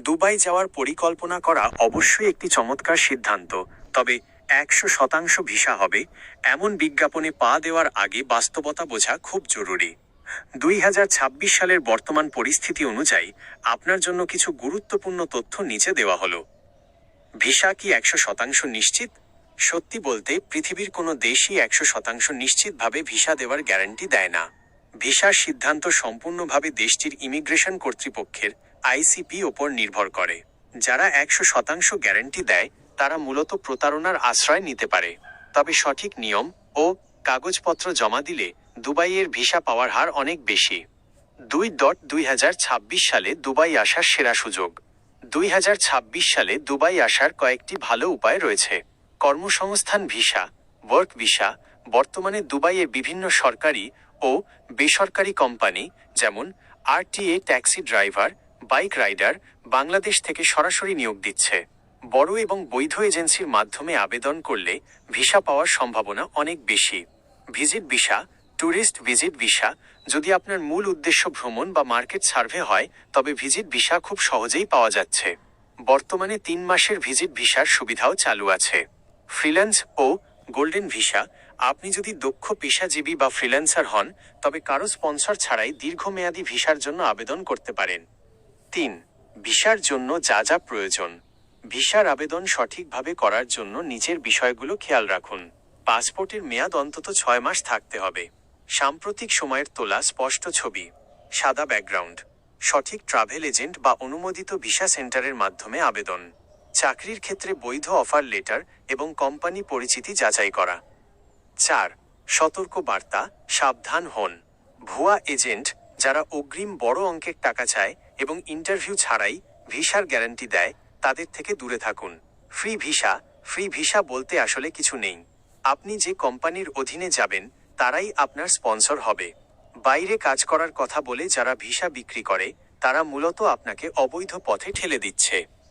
Dubai যাওয়ার পরিকল্পনা করা অবশ্যই একটি চমৎকার সিদ্ধান্ত, তবে 100% ভিসা হবে এমন বিজ্ঞাপনে পা দেওয়ার আগে বাস্তবতা বোঝা খুব জরুরি। 2026 সালের বর্তমান পরিস্থিতি অনুযায়ী আপনার জন্য কিছু গুরুত্বপূর্ণ তথ্য নিচে দেওয়া হলো। ভিসা কি 100% নিশ্চিত? সত্যি বলতে পৃথিবীর কোনো দেশই 100% নিশ্চিতভাবে ভিসা দেওয়ার গ্যারান্টি দেয় না। ভিসার সিদ্ধান্ত সম্পূর্ণভাবে দেশটির ইমিগ্রেশন কর্তৃপক্ষের আইসিপি ওপর নির্ভর করে। যারা 100% গ্যারান্টি দেয় তারা মূলত প্রতারণার আশ্রয় নিতে পারে। তবে সঠিক নিয়ম ও কাগজপত্র জমা দিলে দুবাইয়ের ভিসা পাওয়ার হার অনেক বেশি। 2026 সালে দুবাই আসার সেরা সুযোগ। 2026 সালে দুবাই আসার কয়েকটি ভালো উপায় রয়েছে। কর্মসংস্থান ভিসা, ওয়ার্ক ভিসা। বর্তমানে দুবাইয়ে বিভিন্ন সরকারি ও বেসরকারি কোম্পানি যেমন RTA taxi driver, bike rider Bangladesh থেকে সরাসরি নিয়োগ দিচ্ছে। বড় এবং বৈধ এজেন্সির মাধ্যমে আবেদন করলে ভিসা পাওয়ার সম্ভাবনা অনেক বেশি। Visit visa, tourist visit visa. যদি আপনার মূল উদ্দেশ্য ভ্রমণ বা মার্কেট সার্ভে হয় তবে ভিজিট ভিসা খুব সহজেই পাওয়া যাচ্ছে। বর্তমানে 3 মাসের ভিজিট ভিসার সুবিধাও চালু আছে। ফ্রিল্যান্স ও গোল্ডেন ভিসা। আপনি যদি দক্ষ পেশাজীবী বা ফ্রিল্যান্সার হন তবে কারো স্পন্সর ছাড়াই দীর্ঘমেয়াদী ভিসার জন্য আবেদন করতে পারেন। 3. ভিসার জন্য যা যা প্রয়োজন। ভিসার আবেদন সঠিকভাবে করার জন্য নিচের বিষয়গুলো খেয়াল রাখুন। পাসপোর্টের মেয়াদ অন্তত 6 মাস থাকতে হবে। সাম্প্রতিক সময়ের তোলা স্পষ্ট ছবি। সাদা ব্যাকগ্রাউন্ড। সঠিক ট্রাভেল এজেন্ট বা অনুমোদিত ভিসা সেন্টারের মাধ্যমে আবেদন। চাকরির ক্ষেত্রে বৈধ অফার লেটার এবং কোম্পানি পরিচিতি যাচাই করা। 4. সতর্ক বার্তা, সাবধান হন। ভুয়া এজেন্ট যারা অগ্রিম বড় অঙ্কের টাকা চায় এবং ইন্টারভিউ ছাড়াই ভিসার গ্যারান্টি দেয় তাদের থেকে দূরে থাকুন। ফ্রি ভিসা বলতে আসলে কিছু নেই। আপনি যে কোম্পানির অধীনে যাবেন তারাই আপনার স্পন্সর হবে। বাইরে কাজ করার কথা বলে যারা ভিসা বিক্রি করে তারা মূলত আপনাকে অবৈধ পথে ঠেলে দিচ্ছে।